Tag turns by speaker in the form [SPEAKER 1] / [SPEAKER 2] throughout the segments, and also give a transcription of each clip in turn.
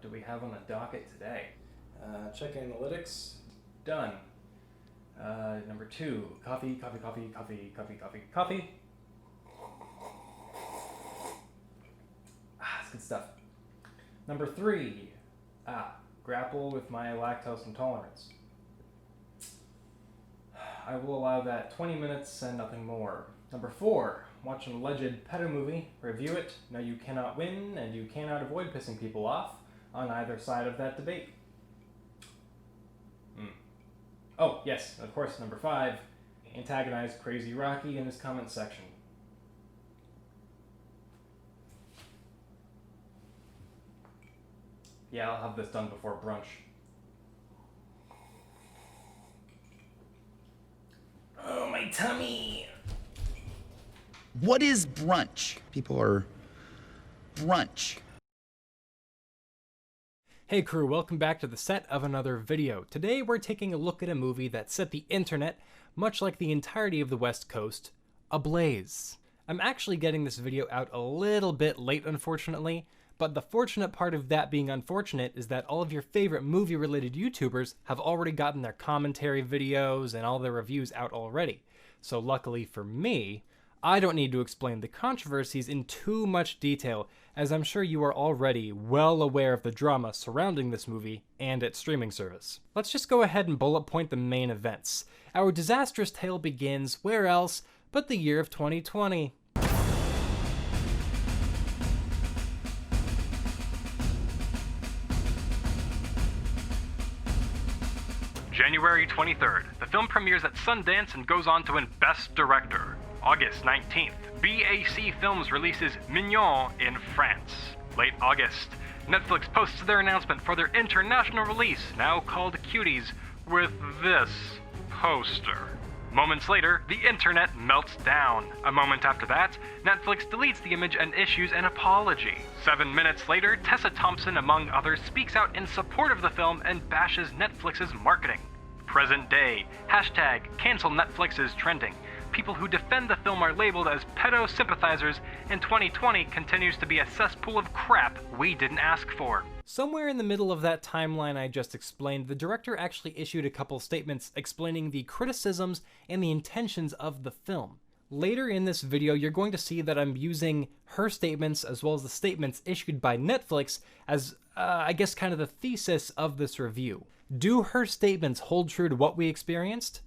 [SPEAKER 1] do we have on the docket today?
[SPEAKER 2] Check analytics.
[SPEAKER 1] Done. Number 2, coffee. That's good stuff. Number 3, grapple with my lactose intolerance. I will allow that 20 minutes and nothing more. Number 4, watch an alleged pedo movie, review it, know you cannot win, and you cannot avoid pissing people off on either side of that debate. Oh, yes, of course, number 5, antagonize Crazy Rocky in his comment section. Yeah, I'll have this done before brunch. Oh, my tummy!
[SPEAKER 3] What is brunch? People are brunch.
[SPEAKER 1] Hey crew, welcome back to the set of another video. Today we're taking a look at a movie that set the internet, much like the entirety of the West Coast, ablaze. I'm actually getting this video out a little bit late, unfortunately, but the fortunate part of that being unfortunate is that all of your favorite movie-related YouTubers have already gotten their commentary videos and all their reviews out already. So luckily for me, I don't need to explain the controversies in too much detail, as I'm sure you are already well aware of the drama surrounding this movie and its streaming service. Let's just go ahead and bullet point the main events. Our disastrous tale begins where else but the year of 2020. January 23rd, the film premieres at Sundance and goes on to win Best Director. August 19th, BAC Films releases Mignon in France. Late August, Netflix posts their announcement for their international release, now called Cuties, with this poster. Moments later, the internet melts down. A moment after that, Netflix deletes the image and issues an apology. 7 minutes later, Tessa Thompson, among others, speaks out in support of the film and bashes Netflix's marketing. Present day, hashtag cancel Netflix is trending. People who defend the film are labeled as pedo sympathizers, and 2020 continues to be a cesspool of crap we didn't ask for. Somewhere in the middle of that timeline I just explained, the director actually issued a couple statements explaining the criticisms and the intentions of the film. Later in this video, you're going to see that I'm using her statements as well as the statements issued by Netflix as, I guess, kind of the thesis of this review. Do her statements hold true to what we experienced?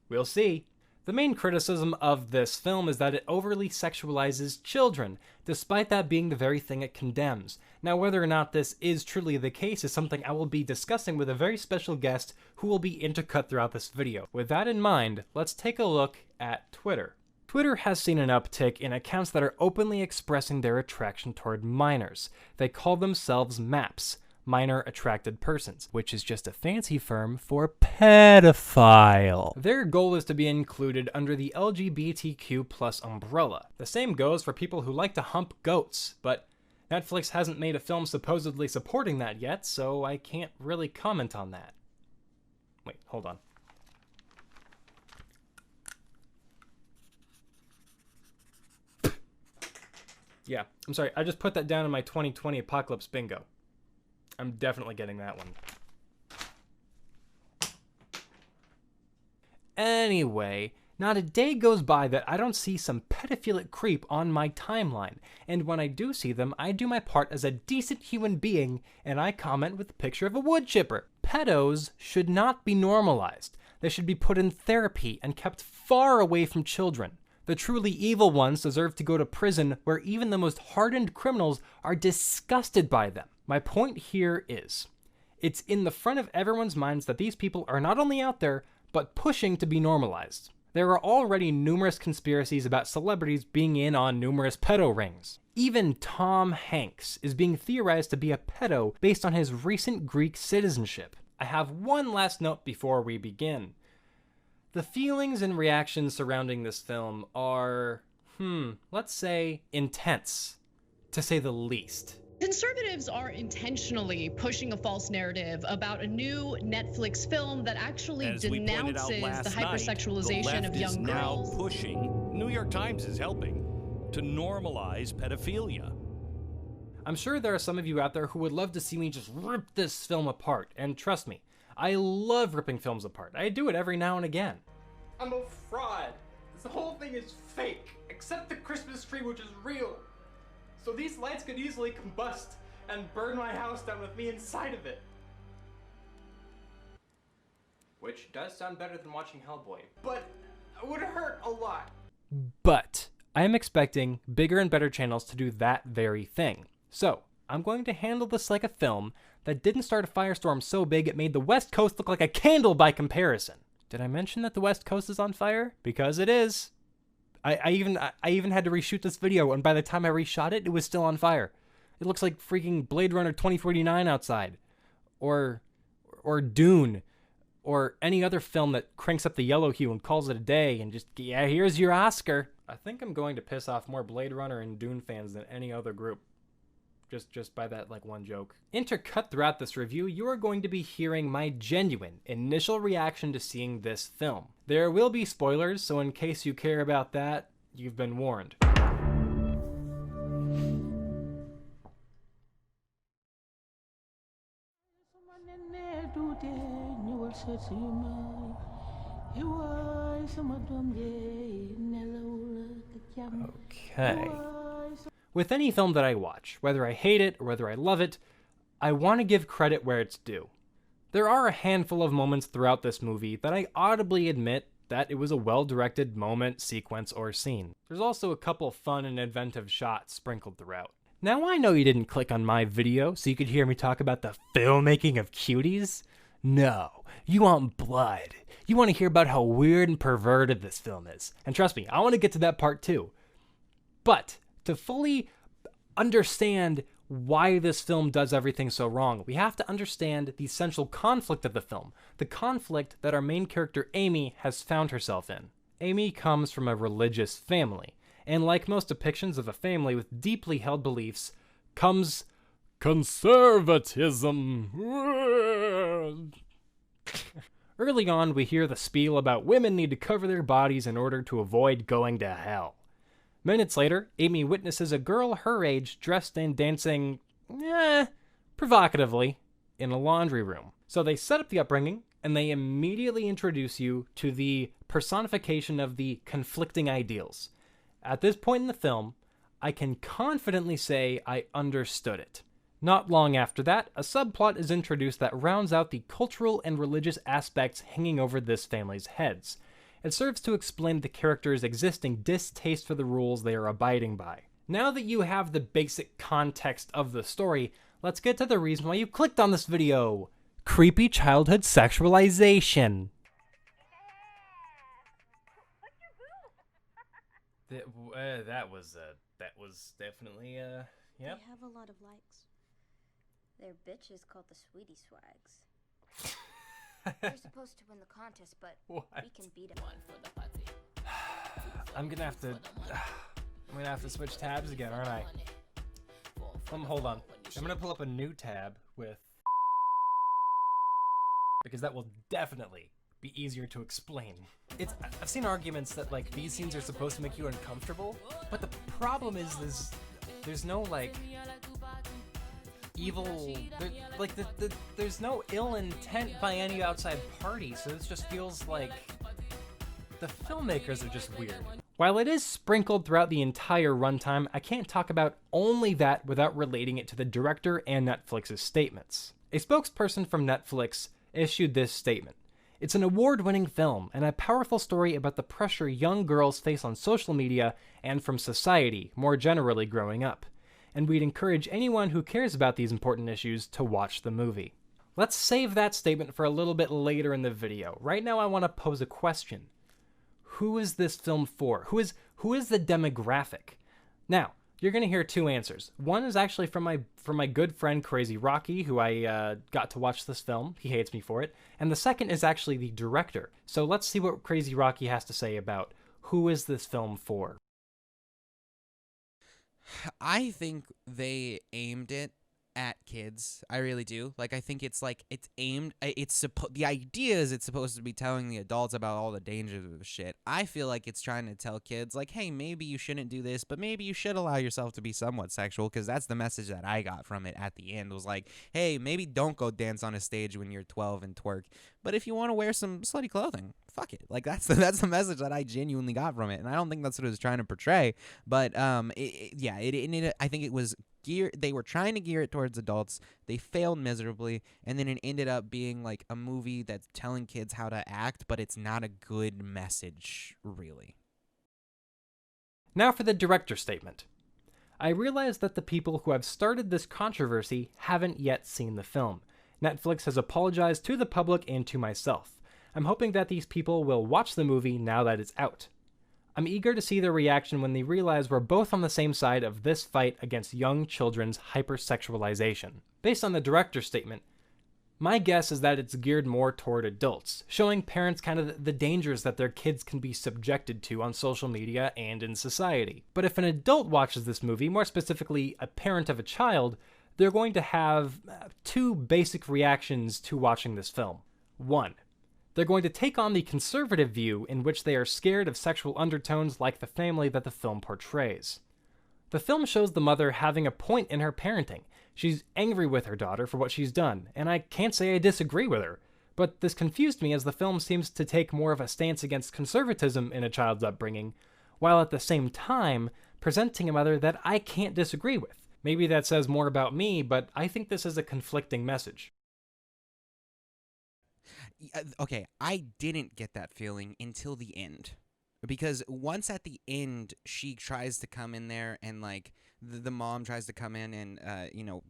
[SPEAKER 1] We'll see. The main criticism of this film is that it overly sexualizes children, despite that being the very thing it condemns. Now, whether or not this is truly the case is something I will be discussing with a very special guest who will be intercut throughout this video. With that in mind, let's take a look at Twitter. Twitter has seen an uptick in accounts that are openly expressing their attraction toward minors. They call themselves MAPs. Minor Attracted Persons, which is just a fancy term for pedophile. Their goal is to be included under the LGBTQ+ umbrella. The same goes for people who like to hump goats, but Netflix hasn't made a film supposedly supporting that yet, so I can't really comment on that. Wait, hold on. Yeah, I'm sorry, I just put that down in my 2020 Apocalypse Bingo. I'm definitely getting that one. Anyway, not a day goes by that I don't see some pedophilic creep on my timeline, and when I do see them, I do my part as a decent human being, and I comment with a picture of a wood chipper. Pedos should not be normalized. They should be put in therapy and kept far away from children. The truly evil ones deserve to go to prison where even the most hardened criminals are disgusted by them. My point here is, it's in the front of everyone's minds that these people are not only out there, but pushing to be normalized. There are already numerous conspiracies about celebrities being in on numerous pedo rings. Even Tom Hanks is being theorized to be a pedo based on his recent Greek citizenship. I have one last note before we begin. The feelings and reactions surrounding this film are, let's say, intense, to say the least.
[SPEAKER 4] Conservatives are intentionally pushing a false narrative about a new Netflix film that actually denounces the hypersexualization of young girls.
[SPEAKER 5] Now pushing, New York Times is helping, to normalize pedophilia.
[SPEAKER 1] I'm sure there are some of you out there who would love to see me just rip this film apart, and trust me, I love ripping films apart. I do it every now and again.
[SPEAKER 5] I'm a fraud. This whole thing is fake, except the Christmas tree, which is real. So these lights could easily combust and burn my house down with me inside of it. Which does sound better than watching Hellboy, but it would hurt a lot.
[SPEAKER 1] But I am expecting bigger and better channels to do that very thing. So I'm going to handle this like a film that didn't start a firestorm so big it made the West Coast look like a candle by comparison. Did I mention that the West Coast is on fire? Because it is. I even had to reshoot this video, and by the time I reshot it, it was still on fire. It looks like freaking Blade Runner 2049 outside. Or Dune. Or any other film that cranks up the yellow hue and calls it a day and just, yeah, here's your Oscar. I think I'm going to piss off more Blade Runner and Dune fans than any other group. Just by that, like, one joke. Intercut throughout this review, you are going to be hearing my genuine initial reaction to seeing this film. There will be spoilers, so in case you care about that, you've been warned. Okay. With any film that I watch, whether I hate it or whether I love it, I want to give credit where it's due. There are a handful of moments throughout this movie that I audibly admit that it was a well-directed moment, sequence, or scene. There's also a couple fun and inventive shots sprinkled throughout. Now I know you didn't click on my video so you could hear me talk about the filmmaking of Cuties. No, you want blood. You want to hear about how weird and perverted this film is. And trust me, I want to get to that part too. But to fully understand why this film does everything so wrong, we have to understand the central conflict of the film, the conflict that our main character Amy has found herself in. Amy comes from a religious family, and like most depictions of a family with deeply held beliefs, comes conservatism. Early on, we hear the spiel about women need to cover their bodies in order to avoid going to hell. Minutes later, Amy witnesses a girl her age dressed and dancing, provocatively, in a laundry room. So they set up the upbringing, and they immediately introduce you to the personification of the conflicting ideals. At this point in the film, I can confidently say I understood it. Not long after that, a subplot is introduced that rounds out the cultural and religious aspects hanging over this family's heads. It serves to explain the characters' existing distaste for the rules they are abiding by. Now that you have the basic context of the story, let's get to the reason why you clicked on this video. Creepy childhood sexualization. That was definitely, yep.
[SPEAKER 6] They have a lot of likes. They're bitches called the Sweetie Swags. We're supposed to win the contest, but
[SPEAKER 1] What?
[SPEAKER 6] we can beat them.
[SPEAKER 1] I'm gonna have to switch tabs again, aren't I? Hold on. I'm gonna pull up a new tab with, because that will definitely be easier to explain. I've seen arguments that like these scenes are supposed to make you uncomfortable, but the problem is there's no like evil, there's no ill intent by any outside party, so this just feels like the filmmakers are just weird. While it is sprinkled throughout the entire runtime, I can't talk about only that without relating it to the director and Netflix's statements. A spokesperson from Netflix issued this statement. It's an award-winning film and a powerful story about the pressure young girls face on social media and from society more generally growing up. And we'd encourage anyone who cares about these important issues to watch the movie. Let's save that statement for a little bit later in the video. Right now I want to pose a question. Who is this film for? Who is the demographic? Now, you're going to hear two answers. One is actually from my good friend Crazy Rocky, who I got to watch this film. He hates me for it. And the second is actually the director. So let's see what Crazy Rocky has to say about who is this film for.
[SPEAKER 7] I think they aimed it at kids. I really do. Like, I think it's aimed. The idea is it's supposed to be telling the adults about all the dangers of the shit. I feel like it's trying to tell kids, like, hey, maybe you shouldn't do this, but maybe you should allow yourself to be somewhat sexual, because that's the message that I got from it at the end, was like, hey, maybe don't go dance on a stage when you're 12 and twerk, but if you want to wear some slutty clothing, fuck it. Like, that's the message that I genuinely got from it, and I don't think that's what it was trying to portray, but I think it was they were trying to gear it towards adults. They failed miserably, and then it ended up being like a movie that's telling kids how to act, but it's not a good message, really.
[SPEAKER 5] Now for the director's statement. I realize that the people who have started this controversy haven't yet seen the film. Netflix has apologized to the public and to myself. I'm hoping that these people will watch the movie now that it's out. I'm eager to see their reaction when they realize we're both on the same side of this fight against young children's hypersexualization. Based on the director's statement, my guess is that it's geared more toward adults, showing parents kind of the dangers that their kids can be subjected to on social media and in society. But if an adult watches this movie, more specifically a parent of a child, they're going to have two basic reactions to watching this film. One, they're going to take on the conservative view in which they are scared of sexual undertones like the family that the film portrays. The film shows the mother having a point in her parenting. She's angry with her daughter for what she's done, and I can't say I disagree with her, but this confused me as the film seems to take more of a stance against conservatism in a child's upbringing, while at the same time presenting a mother that I can't disagree with. Maybe that says more about me, but I think this is a conflicting message.
[SPEAKER 7] Okay, I didn't get that feeling until the end. Because once at the end, she tries to come in there and, like, the mom tries to come in and,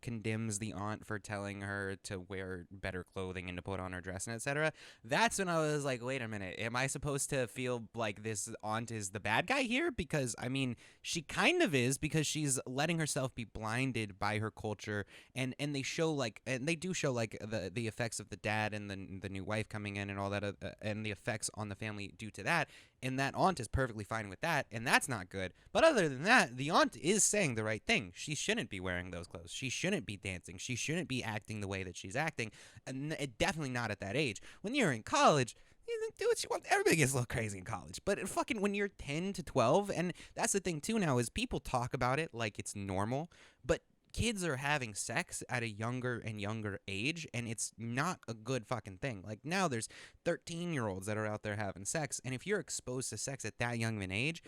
[SPEAKER 7] condemns the aunt for telling her to wear better clothing and to put on her dress and etc. That's when I was like, wait a minute, am I supposed to feel like this aunt is the bad guy here? Because, I mean, she kind of is, because she's letting herself be blinded by her culture, and they show, like, and they do show, like, the effects of the dad and the new wife coming in and all that, and the effects on the family due to that. And that aunt is perfectly fine with that, and that's not good. But other than that, the aunt is saying the right thing. She shouldn't be wearing those clothes. She shouldn't be dancing. She shouldn't be acting the way that she's acting, and definitely not at that age. When you're in college, you do what you want. Everybody gets a little crazy in college. But fucking when you're 10 to 12, and that's the thing too now, is people talk about it like it's normal, but kids are having sex at a younger and younger age, and it's not a good fucking thing. Like, now there's 13-year-olds that are out there having sex, and if you're exposed to sex at that young of an age,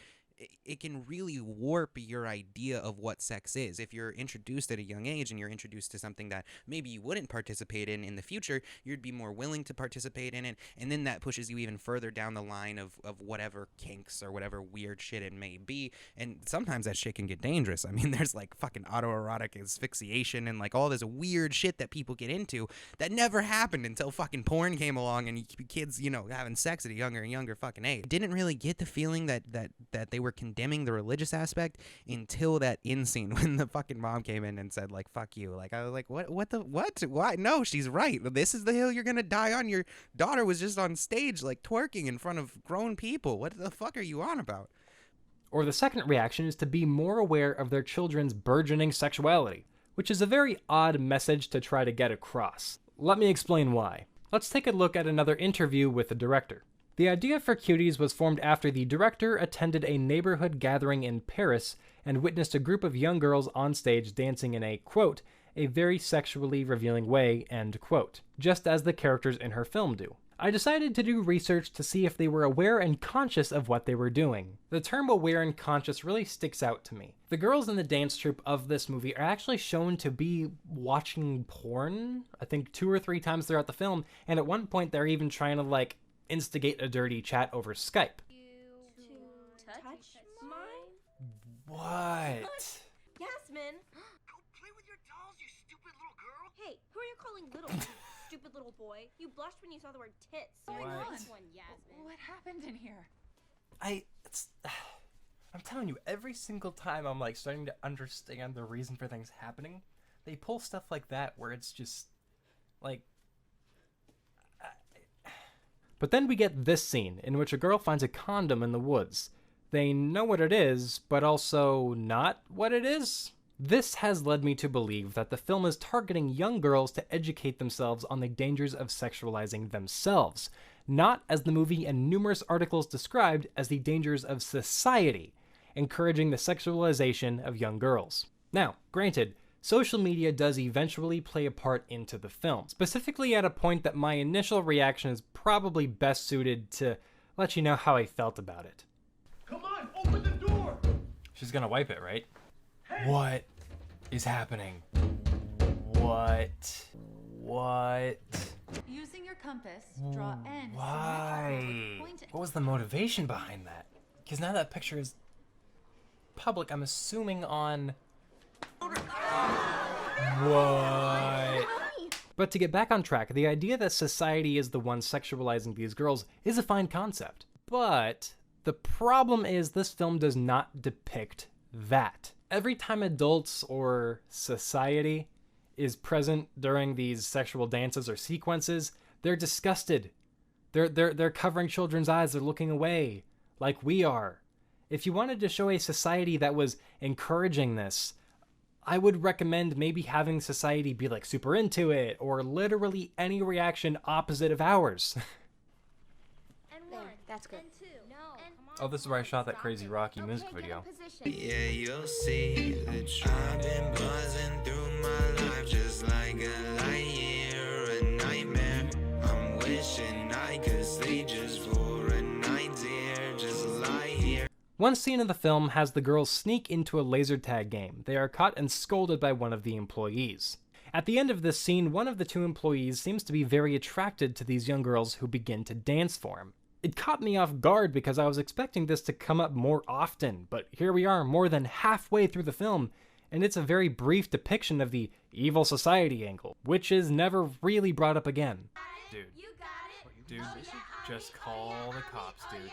[SPEAKER 7] it can really warp your idea of what sex is. If you're introduced at a young age and you're introduced to something that maybe you wouldn't participate in the future, you'd be more willing to participate in it, and then that pushes you even further down the line of whatever kinks or whatever weird shit it may be, and sometimes that shit can get dangerous. I mean, there's like fucking autoerotic asphyxiation and like all this weird shit that people get into that never happened until fucking porn came along and kids, having sex at a younger and younger fucking age. Didn't really get the feeling that they were condemning the religious aspect until that end scene when the fucking mom came in and said, like, fuck you. Like, I was like, what? Why? No, she's right. This is the hill you're gonna die on. Your daughter was just on stage, like, twerking in front of grown people. What the fuck are you on about?
[SPEAKER 5] Or the second reaction is to be more aware of their children's burgeoning sexuality, which is a very odd message to try to get across. Let me explain why. Let's take a look at another interview with the director. The idea for Cuties was formed after the director attended a neighborhood gathering in Paris and witnessed a group of young girls on stage dancing in a, quote, a very sexually revealing way, end quote, just as the characters in her film do. I decided to do research to see if they were aware and conscious of what they were doing. The term aware and conscious really sticks out to me. The girls in the dance troupe of this movie are actually shown to be watching porn, I think 2 or 3 times throughout the film, and at one point they're even trying to, like, instigate a dirty chat over Skype.
[SPEAKER 6] Touch mine?
[SPEAKER 5] What?
[SPEAKER 6] Yasmin!
[SPEAKER 8] Go play with your dolls, you stupid little girl!
[SPEAKER 6] Hey, who are you calling little? Stupid little boy. You blushed when you saw the word tits.
[SPEAKER 9] What's going on?
[SPEAKER 6] Nice one, Yasmin.
[SPEAKER 9] What happened in here?
[SPEAKER 5] I'm telling you, every single time I'm like starting to understand the reason for things happening, they pull stuff like that where it's just like. But then we get this scene in which a girl finds a condom in the woods. They know what it is, but also not what it is. This has led me to believe that the film is targeting young girls to educate themselves on the dangers of sexualizing themselves, not, as the movie and numerous articles described, as the dangers of society, encouraging the sexualization of young girls. Now, granted, social media does eventually play a part into the film, specifically at a point that my initial reaction is probably best suited to let you know how I felt about it.
[SPEAKER 9] Come on, open the door!
[SPEAKER 5] She's gonna wipe it, right? Hey. What is happening? What?
[SPEAKER 10] Using your compass, draw N.
[SPEAKER 5] Why? What was the motivation behind that? Because now that picture is public, I'm assuming on... What? But to get back on track, the idea that society is the one sexualizing these girls is a fine concept. But the problem is this film does not depict that. Every time adults or society is present during these sexual dances or sequences, they're disgusted. They're covering children's eyes, they're looking away, like we are. If you wanted to show a society that was encouraging this, I would recommend maybe having society be like super into it, or literally any reaction opposite of ours.
[SPEAKER 6] And one, that's good. And two, no.
[SPEAKER 5] Oh, this is where I shot that Crazy Rocky music video.
[SPEAKER 11] Yeah, you'll see that I've been buzzing through my life just like a light year, a nightmare. I'm wishing I could sleep just for a night, dear, just lie here.
[SPEAKER 5] One scene of the film has the girls sneak into a laser tag game. They are caught and scolded by one of the employees. At the end of this scene, one of the two employees seems to be very attracted to these young girls who begin to dance for him. It caught me off guard because I was expecting this to come up more often, but here we are more than halfway through the film, and it's a very brief depiction of the evil society angle, which is never really brought up again. Dude, just call the cops, dude.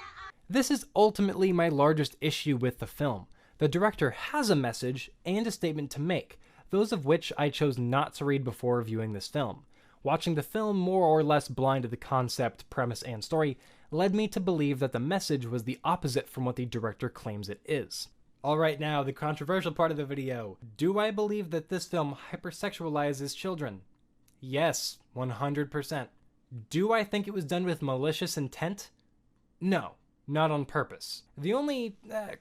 [SPEAKER 5] This is ultimately my largest issue with the film. The director has a message and a statement to make, those of which I chose not to read before viewing this film. Watching the film more or less blind to the concept, premise, and story led me to believe that the message was the opposite from what the director claims it is. Alright, now, the controversial part of the video. Do I believe that this film hypersexualizes children? Yes, 100%. Do I think it was done with malicious intent? No, not on purpose. The only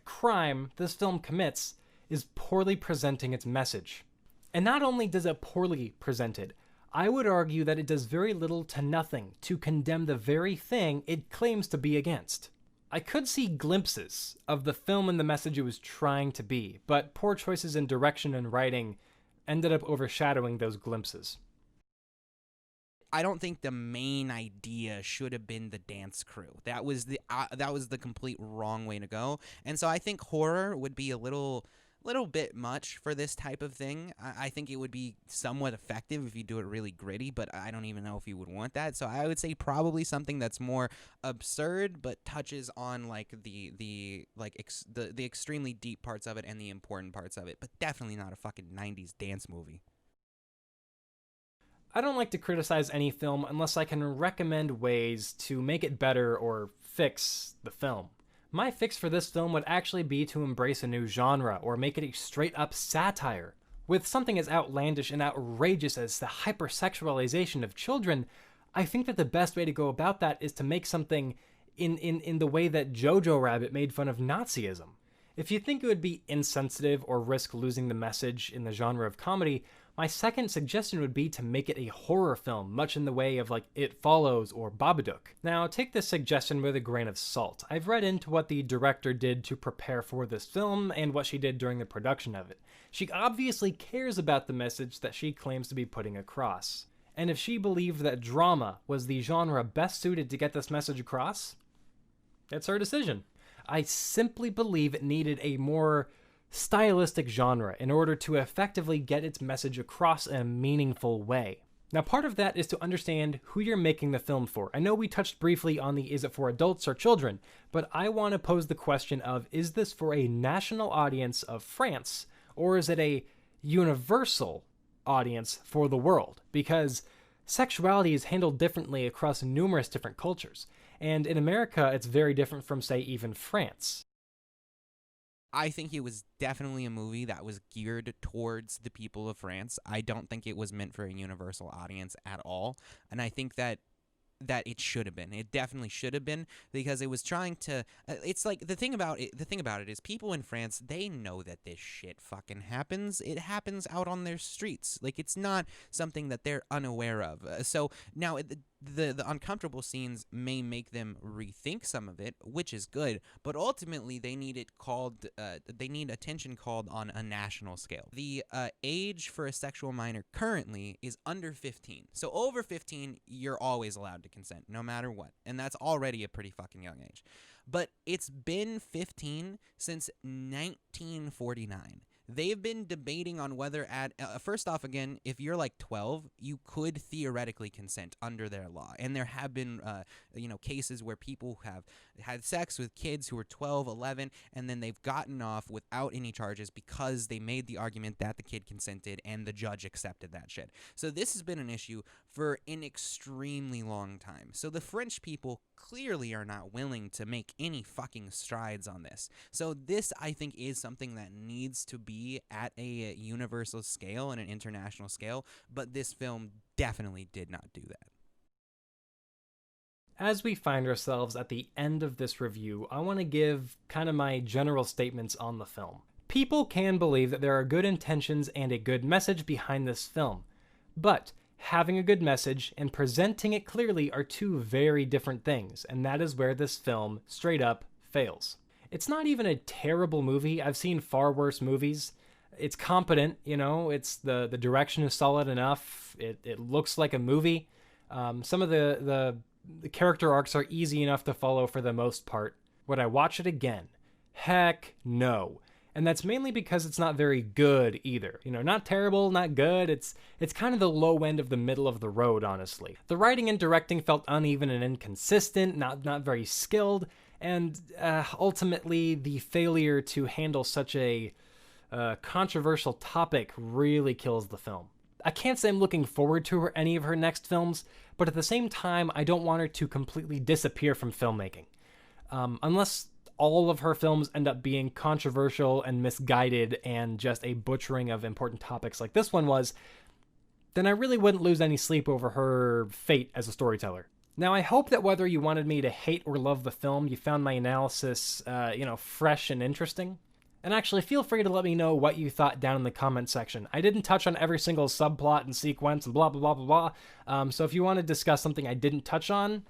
[SPEAKER 5] crime this film commits is poorly presenting its message. And not only does it poorly present it, I would argue that it does very little to nothing to condemn the very thing it claims to be against. I could see glimpses of the film and the message it was trying to be, but poor choices in direction and writing ended up overshadowing those glimpses.
[SPEAKER 7] I don't think the main idea should have been the dance crew. That was the complete wrong way to go. And so I think horror would be a little bit much for this type of thing. I think it would be somewhat effective if you do it really gritty, but I don't even know if you would want that. So I would say probably something that's more absurd but touches on like the extremely deep parts of it and the important parts of it, but definitely not a fucking 90s dance movie.
[SPEAKER 5] I don't like to criticize any film unless I can recommend ways to make it better or fix the film. My fix for this film would actually be to embrace a new genre or make it a straight-up satire. With something as outlandish and outrageous as the hypersexualization of children, I think that the best way to go about that is to make something in the way that Jojo Rabbit made fun of Nazism. If you think it would be insensitive or risk losing the message in the genre of comedy, my second suggestion would be to make it a horror film, much in the way of like It Follows or Babadook. Now, take this suggestion with a grain of salt. I've read into what the director did to prepare for this film and what she did during the production of it. She obviously cares about the message that she claims to be putting across. And if she believed that drama was the genre best suited to get this message across, it's her decision. I simply believe it needed a more stylistic genre in order to effectively get its message across in a meaningful way. Now, part of that is to understand who you're making the film for. I know we touched briefly on the is it for adults or children, but I want to pose the question of, is this for a national audience of France, or is it a universal audience for the world? Because sexuality is handled differently across numerous different cultures, and in America it's very different from, say, even France.
[SPEAKER 7] I think it was definitely a movie that was geared towards the people of France. I don't think it was meant for a universal audience at all. And I think that it should have been. It definitely should have been, because it was trying to it's like the thing about it is people in France, they know that this shit fucking happens. It happens out on their streets. Like, it's not something that they're unaware of. So now the uncomfortable scenes may make them rethink some of it, which is good, but ultimately they need attention called on a national scale. The age for a sexual minor currently is under 15. So over 15, you're always allowed to consent, no matter what. And that's already a pretty fucking young age. But it's been 15 since 1949. They've been debating on whether first off, again, if you're like 12, you could theoretically consent under their law. And there have been, cases where people have had sex with kids who are 12, 11, and then they've gotten off without any charges because they made the argument that the kid consented and the judge accepted that shit. So this has been an issue for an extremely long time. So the French people clearly are not willing to make any fucking strides on this. So this, I think, is something that needs to be at a universal scale and an international scale, but this film definitely did not do that.
[SPEAKER 5] As we find ourselves at the end of this review, I want to give kind of my general statements on the film. People can believe that there are good intentions and a good message behind this film, but having a good message and presenting it clearly are two very different things, and that is where this film straight up fails. It's not even a terrible movie. I've seen far worse movies. It's competent, it's the direction is solid enough. It looks like a movie. Some of the character arcs are easy enough to follow for the most part. Would I watch it again? Heck no. And that's mainly because it's not very good either. Not terrible, not good. It's kind of the low end of the middle of the road, honestly. The writing and directing felt uneven and inconsistent, not very skilled, and ultimately the failure to handle such a controversial topic really kills the film. I can't say I'm looking forward to any of her next films, but at the same time, I don't want her to completely disappear from filmmaking. Unless all of her films end up being controversial and misguided and just a butchering of important topics like this one was, then I really wouldn't lose any sleep over her fate as a storyteller. Now, I hope that whether you wanted me to hate or love the film, you found my analysis, fresh and interesting. And actually, feel free to let me know what you thought down in the comment section. I didn't touch on every single subplot and sequence and blah, blah, blah, blah, blah. So if you want to discuss something I didn't touch on,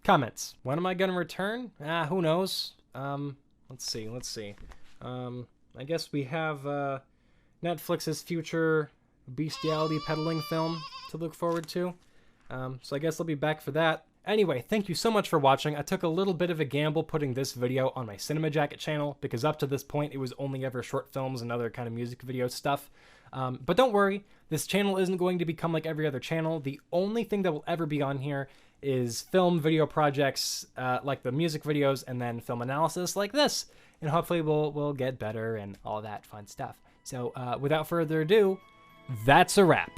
[SPEAKER 5] comments. When am I going to return? Who knows? Let's see. I guess we have Netflix's future bestiality peddling film to look forward to. So I guess I'll be back for that. Anyway, thank you so much for watching. I took a little bit of a gamble putting this video on my Cinema Jacket channel, because up to this point it was only ever short films and other kind of music video stuff. But don't worry, this channel isn't going to become like every other channel. The only thing that will ever be on here is film video projects like the music videos, and then film analysis like this. And hopefully we'll get better and all that fun stuff. So without further ado, that's a wrap.